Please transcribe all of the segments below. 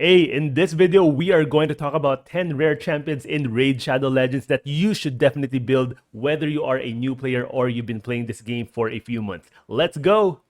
Hey, in this video, we are going to talk about 10 rare champions in Raid Shadow Legends that you should definitely build whether you are a new player or you've been playing this game for a few months. Let's go!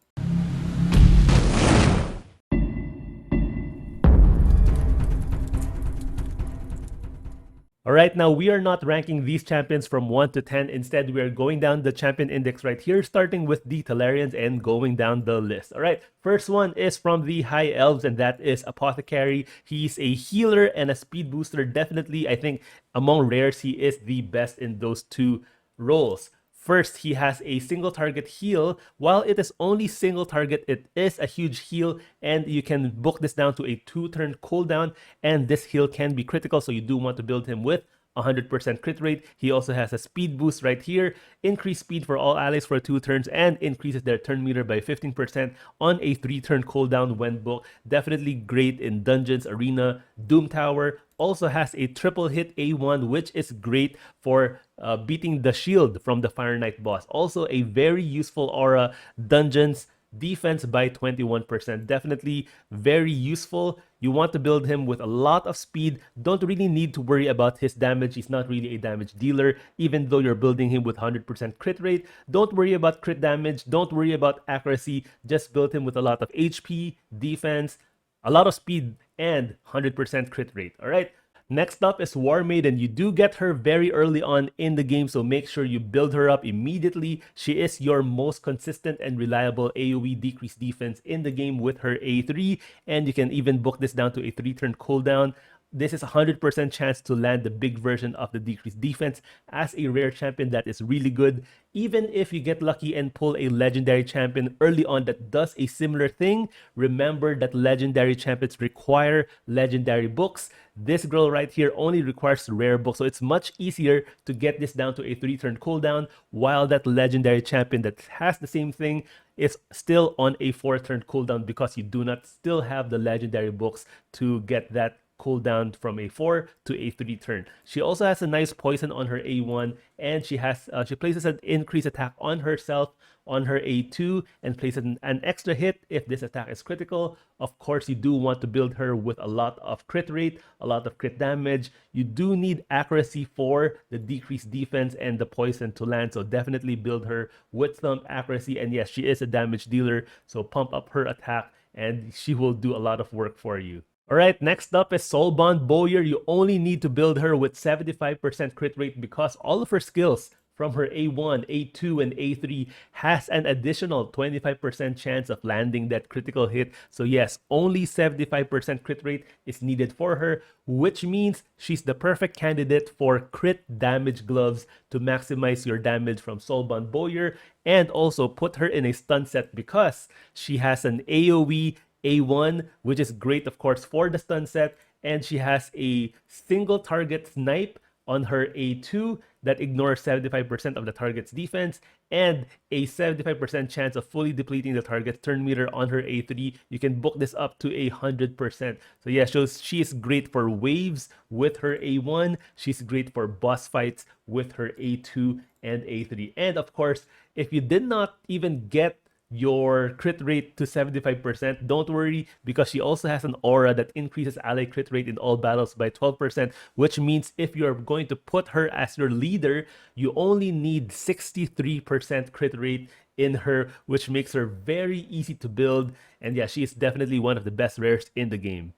Alright, now we are not ranking these champions from 1 to 10. Instead, we are going down the champion index right here, starting with the Talarians and going down the list. Alright, first one is from the High Elves, and that is Apothecary. He's a healer and a speed booster. Definitely, I think among rares, he is the best in those two roles. First, he has a single target heal. While it is only single target, it is a huge heal, and you can book this down to a 2-turn cooldown, and this heal can be critical, so you do want to build him with 100% crit rate. He also has a speed boost right here, increase speed for all allies for 2 turns, and increases their turn meter by 15% on a 3-turn cooldown when booked. Definitely great in dungeons, arena, Doom Tower. Also has a triple hit A1, which is great for beating the shield from the Fire Knight boss. Also a very useful aura, dungeons, defense by 21%. Definitely very useful. You want to build him with a lot of speed. Don't really need to worry about his damage. He's not really a damage dealer, even though you're building him with 100% crit rate. Don't worry about crit damage. Don't worry about accuracy. Just build him with a lot of HP, defense, a lot of speed, and 100% crit rate. All right. Next up is Maid, and you do get her very early on in the game, so make sure you build her up immediately. She is your most consistent and reliable AoE decrease defense in the game with her A3, and you can even book this down to a 3-turn cooldown. This is a 100% chance to land the big version of the decreased defense as a rare champion that is really good. Even if you get lucky and pull a legendary champion early on that does a similar thing, remember that legendary champions require legendary books. This girl right here only requires rare books, so it's much easier to get this down to a 3-turn cooldown, while that legendary champion that has the same thing is still on a 4-turn cooldown because you do not still have the legendary books to get that cooldown from a 4 to a 3-turn. She also has a nice poison on her A1, and she places an increased attack on herself on her A2 and places an extra hit if this attack is critical. Of course, you do want to build her with a lot of crit rate, a lot of crit damage. You do need accuracy for the decreased defense and the poison to land, so definitely build her with some accuracy. And yes, she is a damage dealer, so pump up her attack and she will do a lot of work for you. Alright, next up is Soulbind Bowyer. You only need to build her with 75% crit rate because all of her skills from her A1, A2, and A3 has an additional 25% chance of landing that critical hit. So yes, only 75% crit rate is needed for her, which means she's the perfect candidate for crit damage gloves to maximize your damage from Soulbind Bowyer, and also put her in a stun set because she has an AoE A1, which is great, of course, for the stun set, and she has a single target snipe on her A2 that ignores 75% of the target's defense, and a 75% chance of fully depleting the target's turn meter on her A3. You can book this up to 100%. So yeah, she is great for waves with her A1. She's great for boss fights with her A2 and A3. And of course, if you did not even get your crit rate to 75%, don't worry, because she also has an aura that increases ally crit rate in all battles by 12%, which means if you're going to put her as your leader, you only need 63% crit rate in her, which makes her very easy to build. And yeah, she is definitely one of the best rares in the game.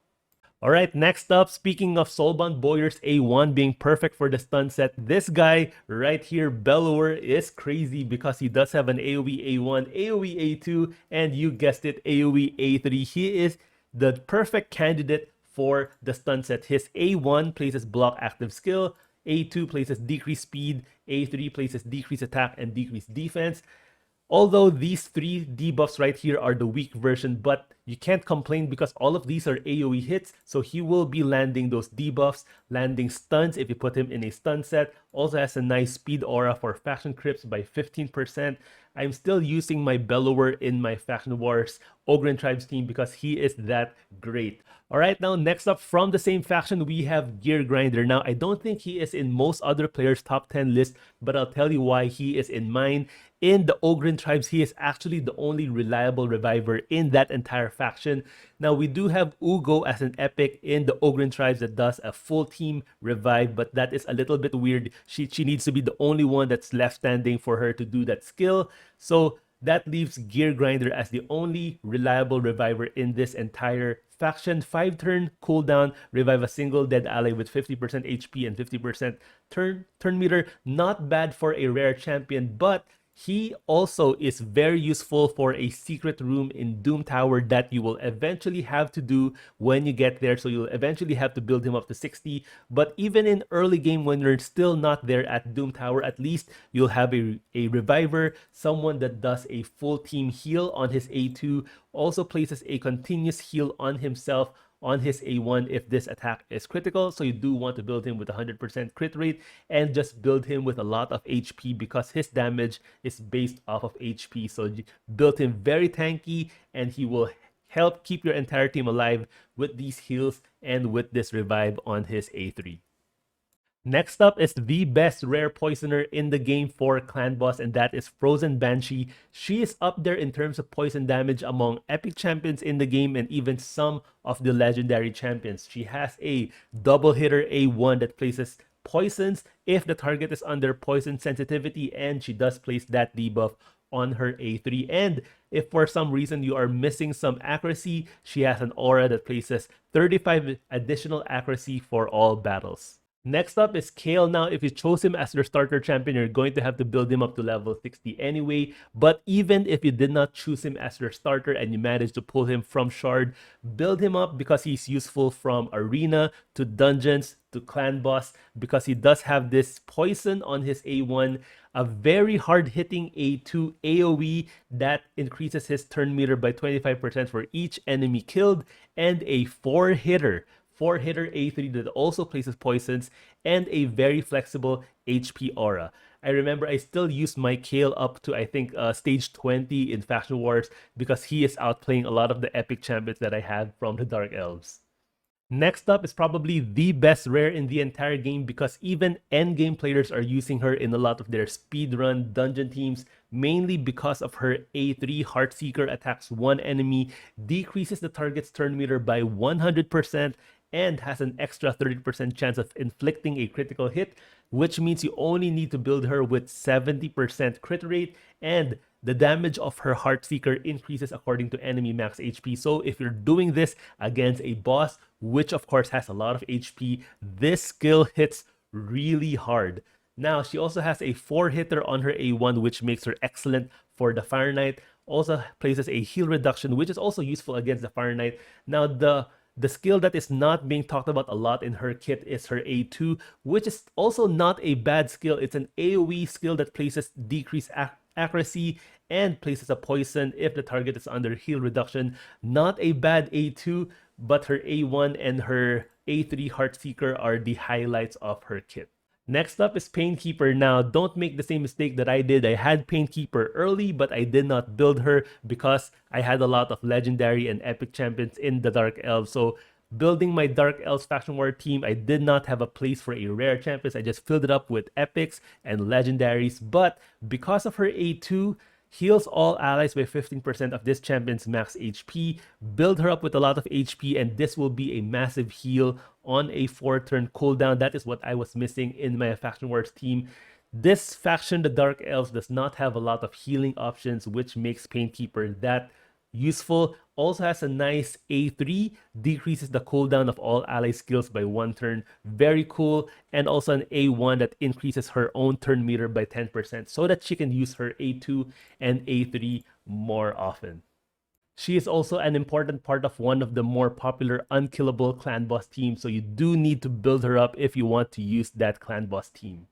Alright, next up, speaking of Soulbind Bowyer's A1 being perfect for the stun set, this guy right here, Bellower, is crazy because he does have an AoE A1, AoE A2, and you guessed it, AoE A3. He is the perfect candidate for the stun set. His A1 places block active skill, A2 places decreased speed, A3 places decreased attack and decreased defense. Although these 3 debuffs right here are the weak version, but you can't complain because all of these are AoE hits, so he will be landing those debuffs, landing stuns if you put him in a stun set. Also has a nice speed aura for faction crips by 15%. I'm still using my Bellower in my Faction Wars Ogren Tribes team because he is that great. Alright, now next up from the same faction, we have Gear Grinder. Now, I don't think he is in most other players' top 10 list, but I'll tell you why he is in mine. In the Ogren Tribes, he is actually the only reliable reviver in that entire faction. Now, we do have Ugo as an epic in the Ogren tribes that does a full team revive, but that is a little bit weird. She needs to be the only one that's left standing for her to do that skill. So that leaves Gear Grinder as the only reliable reviver in this entire faction. 5-turn cooldown, revive a single dead ally with 50% HP and 50% turn meter. Not bad for a rare champion, but he also is very useful for a secret room in Doom Tower that you will eventually have to do when you get there. So you'll eventually have to build him up to 60. But even in early game, when you're still not there at Doom Tower, at least you'll have a reviver, someone that does a full team heal on his A2, also places a continuous heal on himself on his A1 if this attack is critical. So you do want to build him with 100% crit rate and just build him with a lot of HP because his damage is based off of HP. So you build him very tanky and he will help keep your entire team alive with these heals and with this revive on his A3. Next up is the best rare poisoner in the game for clan boss, and that is Frozen Banshee. She is up there in terms of poison damage among epic champions in the game and even some of the legendary champions. She has a double hitter A1 that places poisons if the target is under poison sensitivity, and she does place that debuff on her A3. And if for some reason you are missing some accuracy, she has an aura that places 35 additional accuracy for all battles. Next up is Kale. Now, if you chose him as your starter champion, you're going to have to build him up to level 60 anyway. But even if you did not choose him as your starter and you managed to pull him from Shard, build him up because he's useful from arena to dungeons to clan boss, because he does have this poison on his A1, a very hard-hitting A2 AoE that increases his turn meter by 25% for each enemy killed, and a 4-hitter A3 that also places poisons, and a very flexible HP aura. I remember I still use my Kale up to, I think, stage 20 in Faction Wars because he is outplaying a lot of the epic champions that I have from the Dark Elves. Next up is probably the best rare in the entire game because even endgame players are using her in a lot of their speedrun dungeon teams, mainly because of her A3 Heartseeker attacks one enemy, decreases the target's turn meter by 100%, and has an extra 30% chance of inflicting a critical hit, which means you only need to build her with 70% crit rate, and the damage of her Heartseeker increases according to enemy max HP. So if you're doing this against a boss, which of course has a lot of HP, this skill hits really hard. Now, she also has a 4-hitter on her A1, which makes her excellent for the Fire Knight. Also places a heal reduction, which is also useful against the Fire Knight. Now, the skill that is not being talked about a lot in her kit is her A2, which is also not a bad skill. It's an AoE skill that places decreased accuracy and places a poison if the target is under heal reduction. Not a bad A2, but her A1 and her A3 Heartseeker are the highlights of her kit. Next up is Painkeeper. Now, don't make the same mistake that I did. I had Painkeeper early, but I did not build her because I had a lot of legendary and epic champions in the Dark Elves. So building my Dark Elves Faction War team, I did not have a place for a rare champions. I just filled it up with epics and legendaries. But because of her A2, heals all allies by 15% of this champion's max HP. Build her up with a lot of HP, and this will be a massive heal on a 4-turn cooldown. That is what I was missing in my Faction Wars team. This faction, the Dark Elves, does not have a lot of healing options, which makes Painkeeper that useful. Also has a nice A3, decreases the cooldown of all ally skills by 1 turn. Very cool. And also an A1 that increases her own turn meter by 10% so that she can use her A2 and A3 more often. She is also an important part of one of the more popular unkillable clan boss teams, so you do need to build her up if you want to use that clan boss team.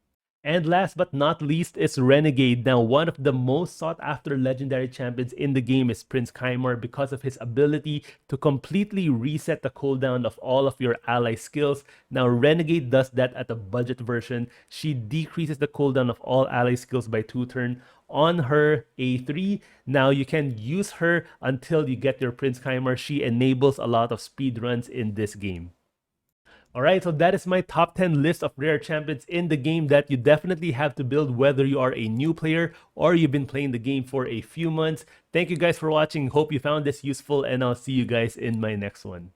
And last but not least is Renegade. Now, one of the most sought after legendary champions in the game is Prince Kaimar because of his ability to completely reset the cooldown of all of your ally skills. Now, Renegade does that at the budget version. She decreases the cooldown of all ally skills by 2 turns on her A3. Now, you can use her until you get your Prince Kaimar. She enables a lot of speed runs in this game. Alright, so that is my top 10 list of rare champions in the game that you definitely have to build whether you are a new player or you've been playing the game for a few months. Thank you guys for watching. Hope you found this useful, and I'll see you guys in my next one.